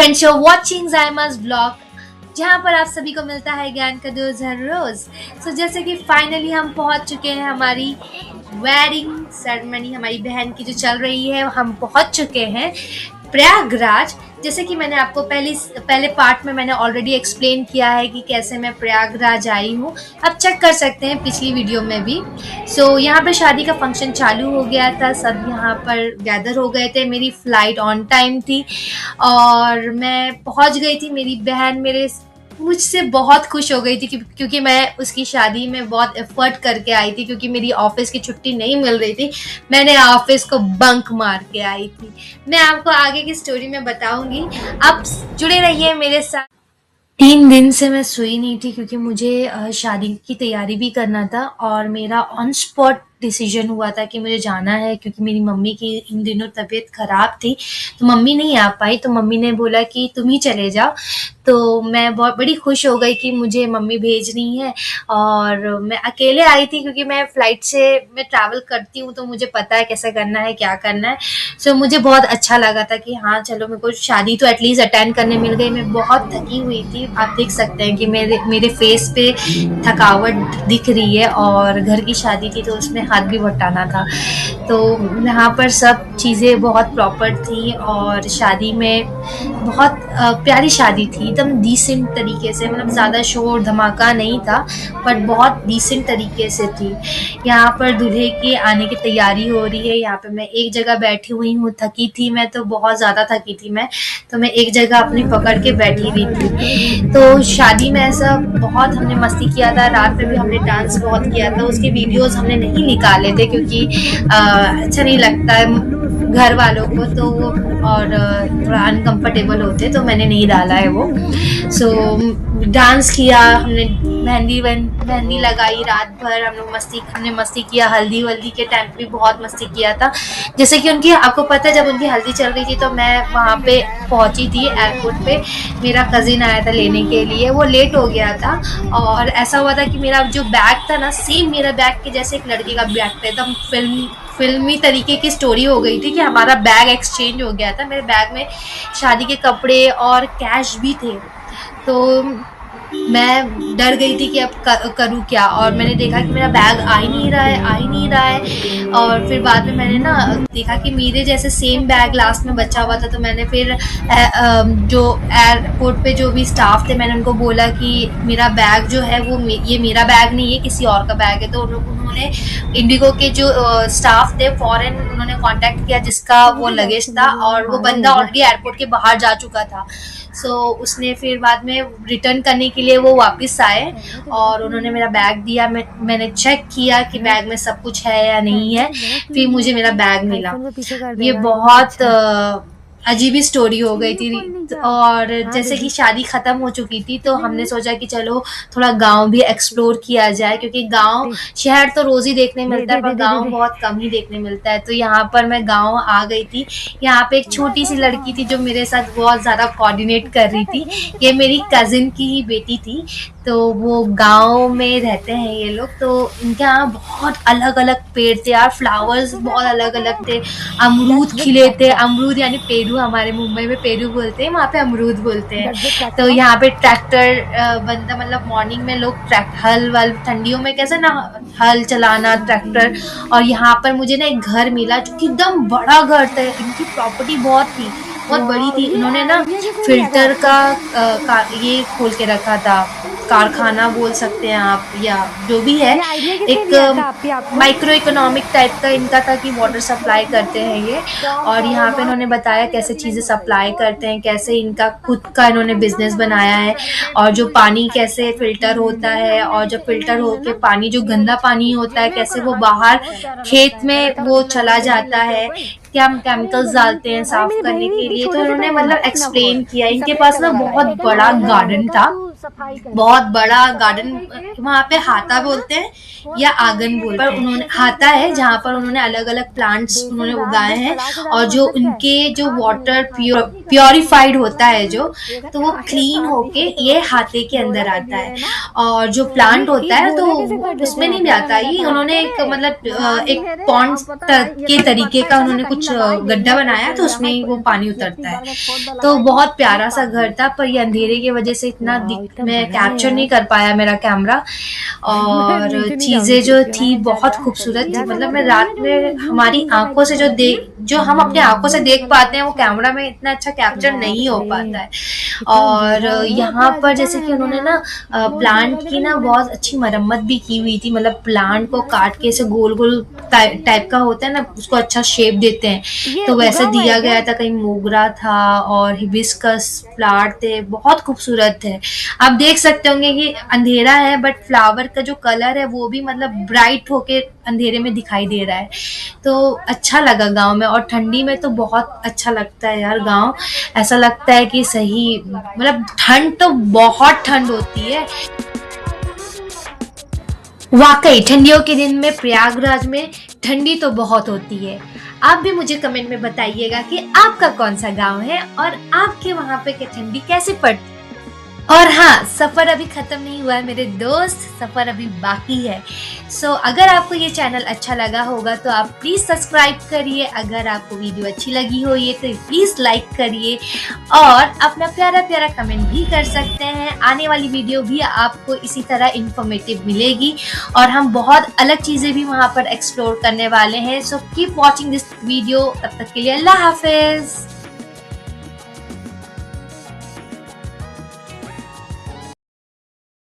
Friends, you are watching Zaima's blog, जहाँ पर आप सभी को मिलता है ज्ञान का डोज हर रोज। सो जैसे कि फाइनली हम पहुँच चुके हैं हमारी वेडिंग सेरेमनी, हमारी बहन की जो चल रही है, हम पहुँच चुके हैं प्रयागराज। जैसे कि मैंने आपको पहले पार्ट में मैंने ऑलरेडी एक्सप्लेन किया है कि कैसे मैं प्रयागराज आई हूँ। आप चेक कर सकते हैं पिछली वीडियो में भी। सो यहाँ पर शादी का फंक्शन चालू हो गया था, सब यहाँ पर गैदर हो गए थे। मेरी फ़्लाइट ऑन टाइम थी और मैं पहुँच गई थी। मेरी बहन मुझसे बहुत खुश हो गई थी क्योंकि मैं उसकी शादी में बहुत एफर्ट करके आई थी, क्योंकि मेरी ऑफिस की छुट्टी नहीं मिल रही थी। मैंने ऑफिस को बंक मार के आई थी। मैं आपको आगे की स्टोरी में बताऊंगी, आप जुड़े रहिए मेरे साथ। 3 दिन से मैं सोई नहीं थी क्योंकि मुझे शादी की तैयारी भी करना था और मेरा ऑन स्पॉट डिसीजन हुआ था कि मुझे जाना है, क्योंकि मेरी मम्मी की इन दिनों तबीयत ख़राब थी तो मम्मी नहीं आ पाई। तो मम्मी ने बोला कि तुम ही चले जाओ। तो मैं बहुत बड़ी खुश हो गई कि मुझे मम्मी भेज रही है और मैं अकेले आई थी क्योंकि मैं फ़्लाइट से मैं ट्रैवल करती हूँ तो मुझे पता है कैसे करना है, क्या करना है। सो मुझे बहुत अच्छा लगा था कि हाँ चलो, मेरे को शादी तो एटलीस्ट अटेंड करने मिल गई। मैं बहुत थकी हुई थी, आप देख सकते हैं कि मेरे फेस पे थकावट दिख रही है और घर की शादी थी तो उसमें हाथ भी बटाना था। तो यहाँ पर सब चीज़ें बहुत प्रॉपर थी और शादी में बहुत प्यारी शादी थी, एकदम डिसेंट तरीके से, मतलब ज़्यादा शोर धमाका नहीं था बट बहुत डिसेंट तरीके से थी। यहाँ पर दूल्हे की आने की तैयारी हो रही है। यहाँ पे मैं एक जगह बैठी हुई हूँ, थकी थी मैं तो, बहुत ज़्यादा थकी थी मैं, तो मैं एक जगह अपनी पकड़ के बैठी हुई थी। तो शादी में ऐसा बहुत हमने मस्ती किया था, रात में भी हमने डांस बहुत किया था। उसके वीडियोस हमने नहीं निकाले थे क्योंकि अच्छा नहीं लगता है घर वालों को, तो और थोड़ा अनकंफर्टेबल होते, तो मैंने नहीं डाला है वो। सो डांस किया हमने, मेहंदी लगाई, रात भर हमने मस्ती किया। हल्दी वल्दी के टाइम पे भी बहुत मस्ती किया था। जैसे कि उनकी, आपको पता है जब उनकी हल्दी चल रही थी तो मैं वहाँ पे पहुँची थी एयरपोर्ट पे। मेरा कज़िन आया था लेने के लिए, वो लेट हो गया था और ऐसा हुआ था कि मेरा जो बैग था ना, सेम मेरा बैग के जैसे एक लड़के का बैग था, एकदम फिल्मी तरीके की स्टोरी हो गई थी कि हमारा बैग एक्सचेंज हो गया था। मेरे बैग में शादी के कपड़े और कैश भी थे, तो मैं डर गई थी कि अब करूँ क्या। और मैंने देखा कि मेरा बैग आ ही नहीं रहा है। और फिर बाद में मैंने ना देखा कि मेरे जैसे सेम बैग लास्ट में बचा हुआ था, तो मैंने फिर जो एयरपोर्ट पे जो भी स्टाफ थे मैंने उनको बोला कि मेरा बैग जो है वो ये मेरा बैग नहीं है, किसी और का बैग है। तो उन्होंने इंडिगो के जो स्टाफ थे फॉरेन, उन्होंने कांटेक्ट किया जिसका वो लगेज था, और वो बंदा ऑलरेडी एयरपोर्ट के बाहर जा चुका था। सो उसने फिर बाद में रिटर्न करने के लिए वो वापस आए और उन्होंने मेरा बैग दिया। मैंने चेक किया कि बैग में सब कुछ है या नहीं है, फिर मुझे मेरा बैग मिला। ये बहुत अजीब ही स्टोरी हो गई थी। और जैसे कि शादी ख़त्म हो चुकी थी तो हमने सोचा कि चलो थोड़ा गांव भी एक्सप्लोर किया जाए, क्योंकि गांव शहर तो रोज़ ही देखने मिलता है पर गांव बहुत कम ही देखने मिलता है। तो यहाँ पर मैं गांव आ गई थी। यहाँ पे एक छोटी सी लड़की थी जो मेरे साथ बहुत ज़्यादा कोऑर्डिनेट कर रही थी। ये मेरी कज़िन की ही बेटी थी, तो वो गांव में रहते हैं ये लोग। तो इनके यहाँ बहुत अलग अलग पेड़ थे यार, फ्लावर्स बहुत अलग अलग थे। अमरूद खिले थे, अमरूद यानी पेरू, हमारे मुंबई में पेरू बोलते हैं, वहाँ पे अमरूद बोलते हैं। तो यहाँ पे ट्रैक्टर बनता, मतलब मॉर्निंग में लोग हल वल, ठंडियों में कैसे ना हल चलाना ट्रैक्टर। और यहाँ पर मुझे ना एक घर मिला जो कि एकदम बड़ा घर था, इनकी प्रॉपर्टी बहुत बड़ी थी। उन्होंने ना फिल्टर का ये खोल के रखा था, कारखाना बोल सकते हैं आप, या जो भी है, एक माइक्रो इकोनॉमिक टाइप का इनका था कि वाटर सप्लाई करते हैं ये। और यहाँ पे इन्होंने बताया कैसे चीज़ें सप्लाई करते हैं, कैसे इनका खुद का इन्होंने बिजनेस बनाया है, और जो पानी कैसे फिल्टर होता है, और जब फिल्टर होके पानी, जो गंदा पानी होता है, कैसे वो बाहर खेत में वो चला जाता है, क्या केमिकल्स डालते हैं साफ करने के लिए। तो उन्होंने मतलब एक्सप्लेन किया। इनके पास ना बहुत बड़ा गार्डन था, बहुत बड़ा गार्डन, वहाँ पे हाता बोलते हैं या आंगन बोलते हैं, पर उन्होंने हाता है जहाँ पर उन्होंने अलग अलग प्लांट्स उन्होंने उगाए हैं। और जो उनके जो वाटर प्योरीफाइड होता है जो, तो वो क्लीन होके ये हाथे के अंदर आता है। और जो प्लांट होता है तो उसमें नहीं जाता, ये उन्होंने एक मतलब एक पॉन्ड के तरीके का उन्होंने कुछ गड्ढा बनाया, तो उसमें वो पानी उतरता है। तो बहुत प्यारा सा घर था, पर ये अंधेरे की वजह से इतना मैं कैप्चर नहीं कर पाया मेरा कैमरा। और चीजें जो थी बहुत खूबसूरत थी, मतलब मैं रात में हमारी आंखों से जो हम अपने आंखों से देख पाते हैं वो कैमरा में इतना अच्छा कैप्चर नहीं हो पाता है। और यहाँ पर जैसे कि उन्होंने ना प्लांट की ना बहुत अच्छी मरम्मत भी की हुई थी, मतलब प्लांट को काट के ऐसे गोल गोल टाइप का होता है ना, उसको अच्छा शेप देते हैं, तो वैसे दिया गया था। कहीं मोगरा था और हिबिस्कस फ्लावर थे, बहुत खूबसूरत थे। आप देख सकते होंगे कि अंधेरा है बट फ्लावर का जो कलर है वो भी मतलब ब्राइट होके अंधेरे में दिखाई दे रहा है। तो अच्छा लगा गांव में, और ठंडी में तो बहुत अच्छा लगता है यार गांव। ऐसा लगता है कि सही मतलब ठंड तो बहुत ठंड होती है वाकई। ठंडियों के दिन में प्रयागराज में ठंडी तो बहुत होती है। आप भी मुझे कमेंट में बताइएगा कि आपका कौन सा गांव है और आपके वहां पे ठंडी कैसे पड़ती। और हाँ, सफर अभी खत्म नहीं हुआ है मेरे दोस्त, सफर अभी बाकी है। सो अगर आपको ये चैनल अच्छा लगा होगा तो आप प्लीज सब्सक्राइब करिए। अगर आपको वीडियो अच्छी लगी हो ये तो प्लीज लाइक करिए और अपना प्यारा प्यारा कमेंट भी कर सकते हैं। आने वाली वीडियो भी आपको इसी तरह इंफॉर्मेटिव मिलेगी और हम बहुत अलग चीजें भी वहां पर एक्सप्लोर करने वाले हैं। So keep watching this video. तब तक के लिए अल्लाह हाफिज।